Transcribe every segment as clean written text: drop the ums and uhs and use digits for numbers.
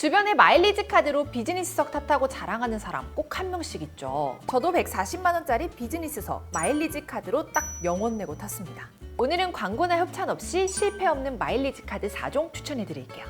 주변에 마일리지 카드로 비즈니스석 탔다고 자랑하는 사람 꼭 한 명씩 있죠. 저도 140만 원짜리 비즈니스석 마일리지 카드로 딱 0원 내고 탔습니다. 오늘은 광고나 협찬 없이 실패 없는 마일리지 카드 4종 추천해 드릴게요.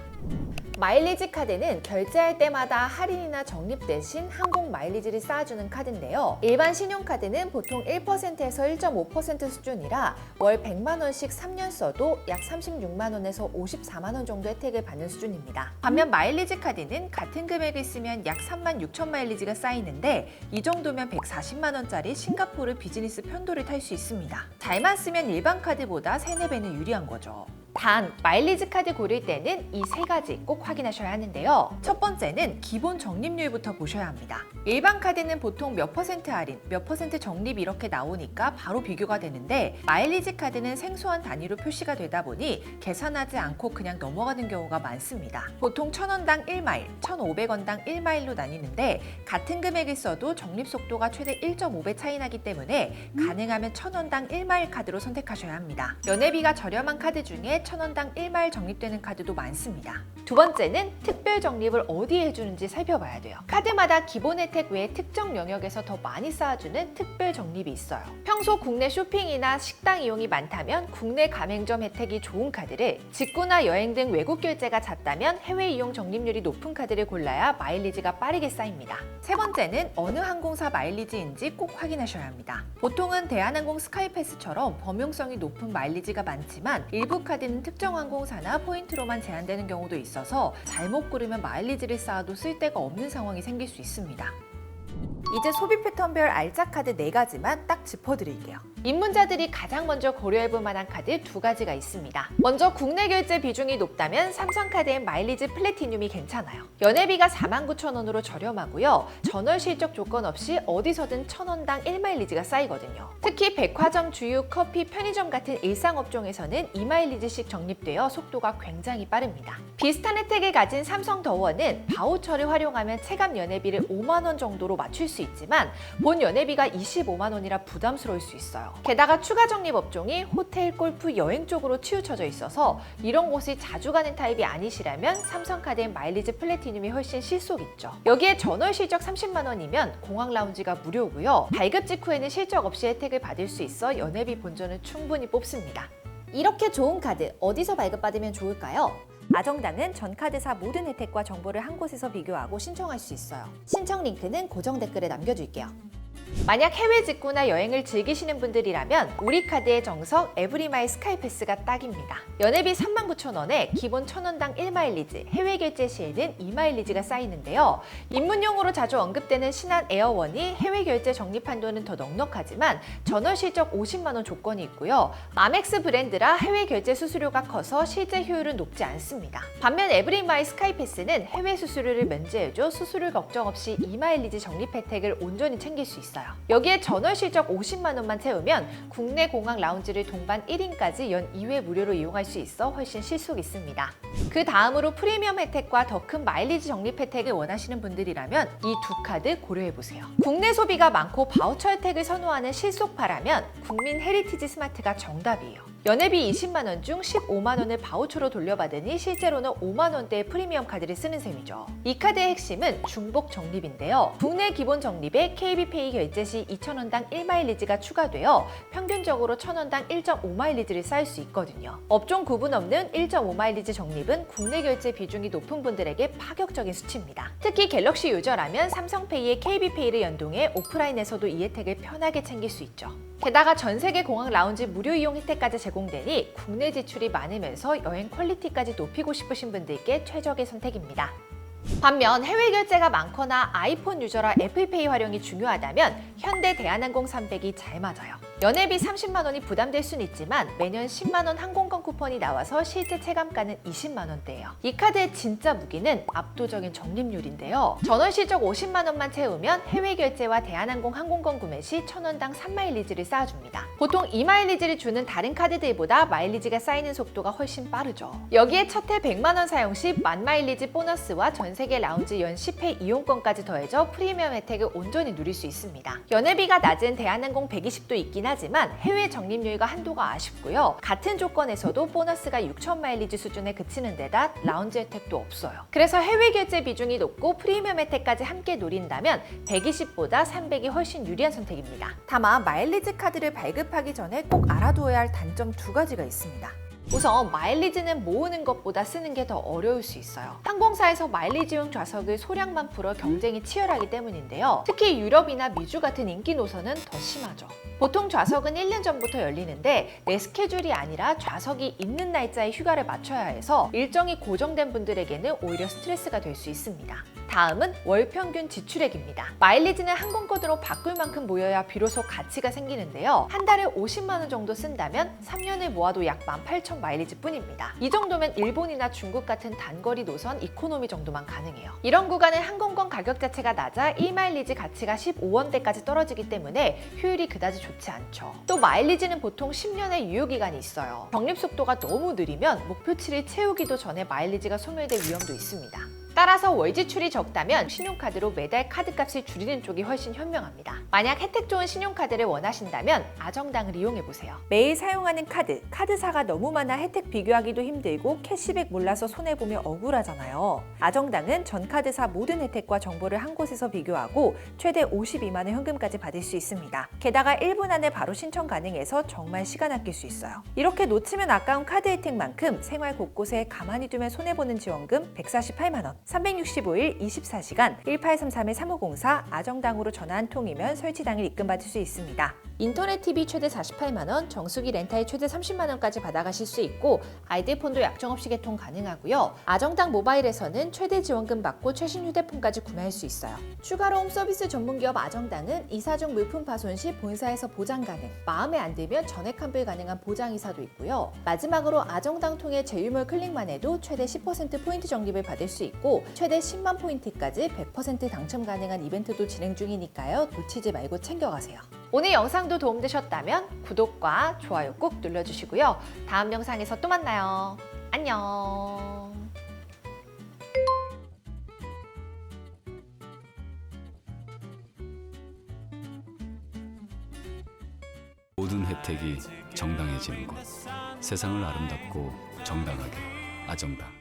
마일리지 카드는 결제할 때마다 할인이나 적립 대신 항공 마일리지를 쌓아주는 카드인데요. 일반 신용카드는 보통 1%에서 1.5% 수준이라 월 100만 원씩 3년 써도 약 36만 원에서 54만 원 정도 혜택을 받는 수준입니다. 반면 마일리지 카드는 같은 금액을 쓰면 약 3만 6천 마일리지가 쌓이는데 이 정도면 140만 원짜리 싱가포르 비즈니스 편도를 탈 수 있습니다. 잘만 쓰면 일반 카드보다 3, 4배는 유리한 거죠. 단, 마일리지 카드 고를 때는 이 3가지 꼭 확인하셔야 하는데요. 첫 번째는 기본 적립률부터 보셔야 합니다. 일반 카드는 보통 몇 퍼센트 할인, 몇 퍼센트 적립 이렇게 나오니까 바로 비교가 되는데 마일리지 카드는 생소한 단위로 표시가 되다 보니 계산하지 않고 그냥 넘어가는 경우가 많습니다. 보통 1,000원당 1마일, 1,500원당 1마일로 나뉘는데 같은 금액을 써도 적립 속도가 최대 1.5배 차이 나기 때문에 가능하면 1,000원당 1마일 카드로 선택하셔야 합니다. 연회비가 저렴한 카드 중에 1,000원당 1마일 적립되는 카드도 많습니다. 두 번째는 특별 적립을 어디에 해주는지 살펴봐야 돼요. 카드마다 기본 혜택 외에 특정 영역에서 더 많이 쌓아주는 특별 적립이 있어요. 평소 국내 쇼핑이나 식당 이용이 많다면 국내 가맹점 혜택이 좋은 카드를, 직구나 여행 등 외국 결제가 잦다면 해외 이용 적립률이 높은 카드를 골라야 마일리지가 빠르게 쌓입니다. 세 번째는 어느 항공사 마일리지인지 꼭 확인하셔야 합니다. 보통은 대한항공 스카이패스처럼 범용성이 높은 마일리지가 많지만 일부 카드는 특정 항공사나 포인트로만 제한되는 경우도 있어서 잘못 고르면 마일리지를 쌓아도 쓸데가 없는 상황이 생길 수 있습니다. 이제 소비 패턴별 알짜 카드 4가지만 딱 짚어드릴게요. 입문자들이 가장 먼저 고려해볼 만한 카드 2가지가 있습니다. 먼저 국내 결제 비중이 높다면 삼성카드의 마일리지 플래티늄이 괜찮아요. 연회비가 49,000원으로 저렴하고요. 전월 실적 조건 없이 어디서든 1,000원당 1마일리지가 쌓이거든요. 특히 백화점, 주유, 커피, 편의점 같은 일상업종에서는 2마일리지씩 적립되어 속도가 굉장히 빠릅니다. 비슷한 혜택을 가진 삼성 더원은 바우처를 활용하면 체감 연회비를 5만 원 정도로 맞출 수 있지만 본 연회비가 25만 원이라 부담스러울 수 있어요. 게다가 추가 적립 업종이 호텔, 골프, 여행 쪽으로 치우쳐져 있어서 이런 곳이 자주 가는 타입이 아니시라면 삼성카드의 마일리지 플래티늄이 훨씬 실속 있죠. 여기에 전월 실적 30만 원이면 공항 라운지가 무료고요. 발급 직후에는 실적 없이 혜택을 받을 수 있어 연회비 본전을 충분히 뽑습니다. 이렇게 좋은 카드 어디서 발급받으면 좋을까요? 아정당은 전 카드사 모든 혜택과 정보를 한 곳에서 비교하고 신청할 수 있어요. 신청 링크는 고정 댓글에 남겨줄게요. 만약 해외 직구나 여행을 즐기시는 분들이라면 우리카드의 정석 에브리마일 스카이패스가 딱입니다. 연회비 39,000원에 기본 1,000원당 1마일리지, 해외 결제 시에는 2마일리지가 쌓이는데요. 입문용으로 자주 언급되는 신한 에어원이 해외 결제 적립 한도는 더 넉넉하지만 전월 실적 50만 원 조건이 있고요. 아멕스 브랜드라 해외 결제 수수료가 커서 실제 효율은 높지 않습니다. 반면 에브리마일 스카이패스는 해외 수수료를 면제해줘 수수료 걱정 없이 2마일리지 적립 혜택을 온전히 챙길 수 있어요. 여기에 전월 실적 50만 원만 채우면 국내 공항 라운지를 동반 1인까지 연 2회 무료로 이용할 수 있어 훨씬 실속 있습니다. 그 다음으로 프리미엄 혜택과 더 큰 마일리지 적립 혜택을 원하시는 분들이라면 이 두 카드 고려해보세요. 국내 소비가 많고 바우처 혜택을 선호하는 실속파라면 국민 헤리티지 스마트가 정답이에요. 연회비 20만 원 중 15만 원을 바우처로 돌려받으니 실제로는 5만 원대의 프리미엄 카드를 쓰는 셈이죠. 이 카드의 핵심은 중복 적립인데요. 국내 기본 적립에 KB페이 결제 시 2,000원당 1마일리지가 추가되어 평균적으로 1,000원당 1.5마일리지를 쌓을 수 있거든요. 업종 구분 없는 1.5마일리지 적립은 국내 결제 비중이 높은 분들에게 파격적인 수치입니다. 특히 갤럭시 유저라면 삼성페이에 KB페이를 연동해 오프라인에서도 이 혜택을 편하게 챙길 수 있죠. 게다가 전 세계 공항 라운지 무료 이용 혜택까지 제공되니 국내 지출이 많으면서 여행 퀄리티까지 높이고 싶으신 분들께 최적의 선택입니다. 반면 해외 결제가 많거나 아이폰 유저라 애플페이 활용이 중요하다면 현대 대한항공 300이 잘 맞아요. 연회비 30만 원이 부담될 수는 있지만 매년 10만 원 항공권 쿠폰이 나와서 실제 체감가는 20만 원대예요. 이 카드의 진짜 무기는 압도적인 적립률인데요. 전월 실적 50만 원만 채우면 해외 결제와 대한항공 항공권 구매 시 1,000원당 3마일리지를 쌓아줍니다. 보통 2마일리지를 주는 다른 카드들보다 마일리지가 쌓이는 속도가 훨씬 빠르죠. 여기에 첫 해 100만 원 사용 시 만마일리지 보너스와 전 세계 라운지 연 10회 이용권까지 더해져 프리미엄 혜택을 온전히 누릴 수 있습니다. 연회비가 낮은 대한항공 120도 있긴 하지만 해외 적립료가 한도가 아쉽고요. 같은 조건에서도 보너스가 6,000 마일리지 수준에 그치는 데다 라운지 혜택도 없어요. 그래서 해외 결제 비중이 높고 프리미엄 혜택까지 함께 노린다면 120보다 300이 훨씬 유리한 선택입니다. 다만 마일리지 카드를 발급하기 전에 꼭 알아두어야 할 단점 2가지가 있습니다. 우선 마일리지는 모으는 것보다 쓰는 게 더 어려울 수 있어요. 항공사에서 마일리지용 좌석을 소량만 풀어 경쟁이 치열하기 때문인데요. 특히 유럽이나 미주 같은 인기 노선은 더 심하죠. 보통 좌석은 1년 전부터 열리는데 내 스케줄이 아니라 좌석이 있는 날짜에 휴가를 맞춰야 해서 일정이 고정된 분들에게는 오히려 스트레스가 될 수 있습니다. 다음은 월 평균 지출액입니다. 마일리지는 항공권으로 바꿀 만큼 모여야 비로소 가치가 생기는데요. 한 달에 50만 원 정도 쓴다면 3년을 모아도 약 18,000 마일리지 뿐입니다. 이 정도면 일본이나 중국 같은 단거리 노선 이코노미 정도만 가능해요. 이런 구간은 항공권 가격 자체가 낮아 1마일리지 가치가 15원대까지 떨어지기 때문에 효율이 그다지 좋지 않죠. 또 마일리지는 보통 10년의 유효기간이 있어요. 적립 속도가 너무 느리면 목표치를 채우기도 전에 마일리지가 소멸될 위험도 있습니다. 따라서 월 지출이 적다면 신용카드로 매달 카드값을 줄이는 쪽이 훨씬 현명합니다. 만약 혜택 좋은 신용카드를 원하신다면 아정당을 이용해보세요. 매일 사용하는 카드사가 너무 많아 혜택 비교하기도 힘들고 캐시백 몰라서 손해보면 억울하잖아요. 아정당은 전 카드사 모든 혜택과 정보를 한 곳에서 비교하고 최대 52만 원 현금까지 받을 수 있습니다. 게다가 1분 안에 바로 신청 가능해서 정말 시간 아낄 수 있어요. 이렇게 놓치면 아까운 카드 혜택만큼 생활 곳곳에 가만히 두면 손해보는 지원금 148만 원, 365일 24시간 1833-3504 아정당으로 전화 한 통이면 설치 당일 입금받을 수 있습니다. 인터넷 TV 최대 48만 원, 정수기 렌탈 최대 30만 원까지 받아가실 수 있고 아이들폰도 약정 없이 개통 가능하고요. 아정당 모바일에서는 최대 지원금 받고 최신 휴대폰까지 구매할 수 있어요. 추가로 홈서비스 전문기업 아정당은 이사 중 물품 파손 시 본사에서 보장 가능, 마음에 안 들면 전액 환불 가능한 보장이사도 있고요. 마지막으로 아정당 통해 제휴물 클릭만 해도 최대 10% 포인트 적립을 받을 수 있고 최대 10만 포인트까지 100% 당첨 가능한 이벤트도 진행 중이니까요. 놓치지 말고 챙겨가세요. 오늘 영상도 도움되셨다면 구독과 좋아요 꼭 눌러주시고요. 다음 영상에서 또 만나요. 안녕. 모든 혜택이 정당해지는 곳. 세상을 아름답고 정당하게 아정당.